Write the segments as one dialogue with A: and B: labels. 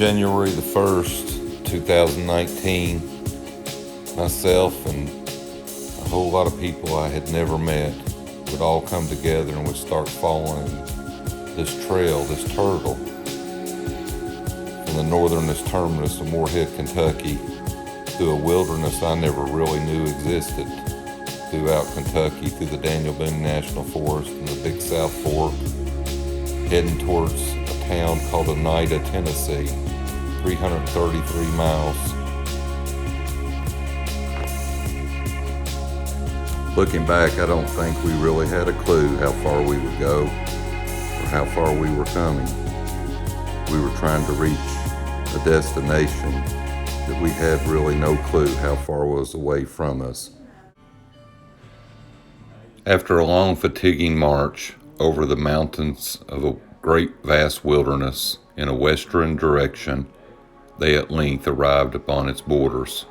A: January the 1st, 2019, myself and a whole lot of people I had never met would all come together and would start following this trail, this turtle, from the northernest terminus of Morehead, Kentucky, through a wilderness I never really knew existed, throughout Kentucky, through the Daniel Boone National Forest and the Big South Fork, heading towards a town called Oneida, Tennessee, 333 miles. Looking back, I don't think we really had a clue how far we would go or how far we were coming. We were trying to reach a destination that we had really no clue how far was away from us. After a long, fatiguing march over the mountains of a great vast wilderness in a western direction, they at length arrived upon its borders,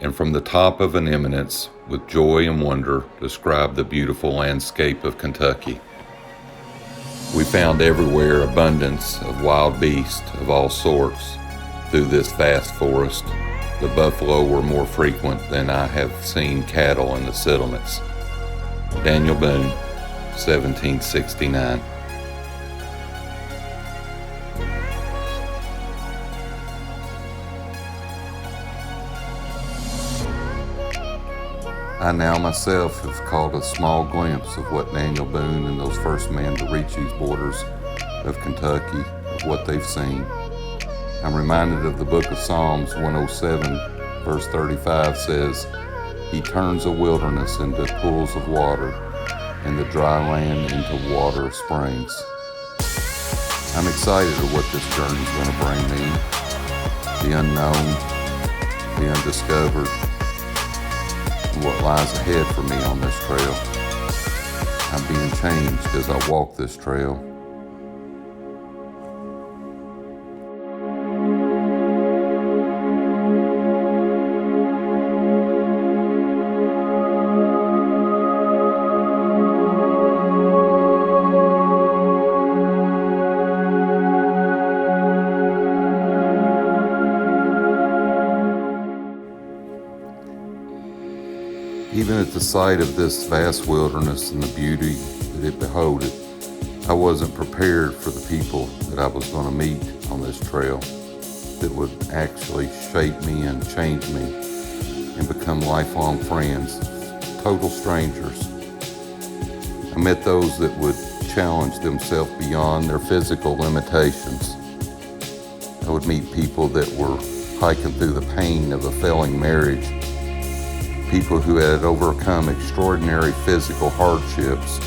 A: and from the top of an eminence, with joy and wonder, described the beautiful landscape of Kentucky. We found everywhere abundance of wild beasts of all sorts through this vast forest. The buffalo were more frequent than I have seen cattle in the settlements. Daniel Boone, 1769. I now myself have caught a small glimpse of what Daniel Boone and those first men to reach these borders of Kentucky, of what they've seen. I'm reminded of the book of Psalms 107, verse 35 says, "He turns a wilderness into pools of water, and the dry land into water springs." I'm excited of what this journey is going to bring me. The unknown, the undiscovered, and what lies ahead for me on this trail. I'm being changed as I walk this trail. Even at the sight of this vast wilderness and the beauty that it beholded, I wasn't prepared for the people that I was going to meet on this trail that would actually shape me and change me and become lifelong friends, total strangers. I met those that would challenge themselves beyond their physical limitations. I would meet people that were hiking through the pain of a failing marriage, people who had overcome extraordinary physical hardships,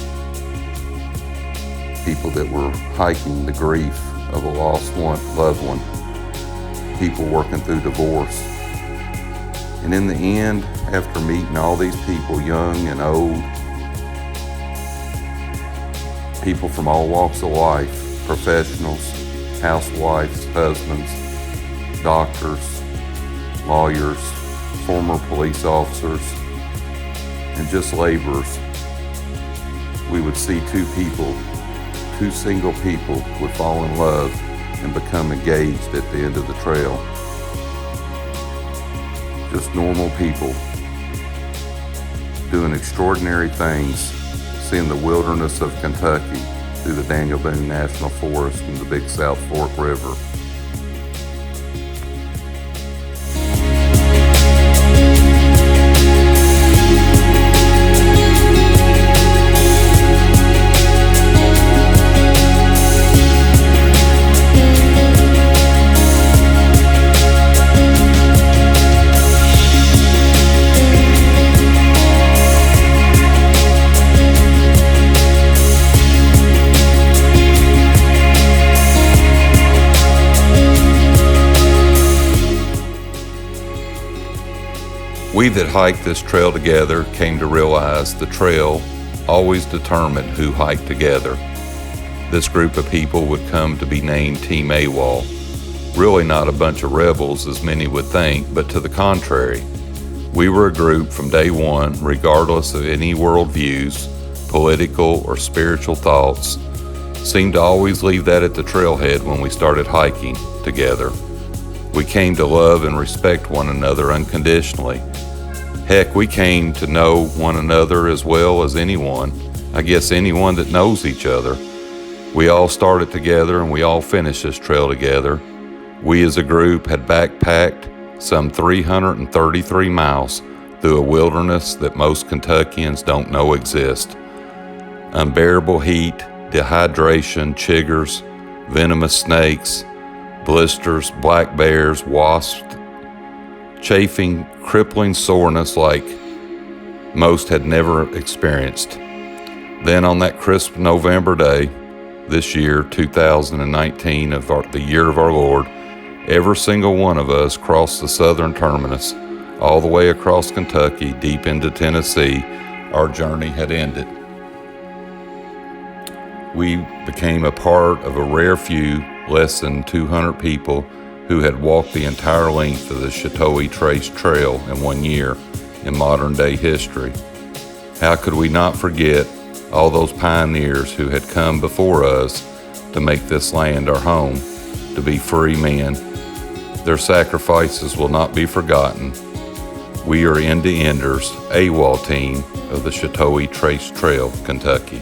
A: people that were hiking the grief of a lost loved one, people working through divorce. And in the end, after meeting all these people, young and old, people from all walks of life, professionals, housewives, husbands, doctors, lawyers, former police officers, and just laborers, we would see two single people would fall in love and become engaged at the end of the trail. Just normal people doing extraordinary things, seeing the wilderness of Kentucky through the Daniel Boone National Forest and the Big South Fork River. We that hiked this trail together came to realize the trail always determined who hiked together. This group of people would come to be named Team AWOL. Really not a bunch of rebels as many would think, but to the contrary. We were a group from day one, regardless of any worldviews, political or spiritual thoughts, seemed to always leave that at the trailhead when we started hiking together. We came to love and respect one another unconditionally. Heck, we came to know one another as well as anyone. I guess anyone that knows each other. We all started together and we all finished this trail together. We as a group had backpacked some 333 miles through a wilderness that most Kentuckians don't know exists. Unbearable heat, dehydration, chiggers, venomous snakes, blisters, black bears, wasps, chafing, crippling soreness like most had never experienced. Then on that crisp November day, this year, 2019, the year of our Lord, every single one of us crossed the southern terminus, all the way across Kentucky, deep into Tennessee. Our journey had ended. We became a part of a rare few, less than 200 people, who had walked the entire length of the Chatoe Trace Trail in 1 year in modern-day history. How could we not forget all those pioneers who had come before us to make this land our home, to be free men? Their sacrifices will not be forgotten. We are end-to-enders, AWOL team of the Chatoe Trace Trail, Kentucky.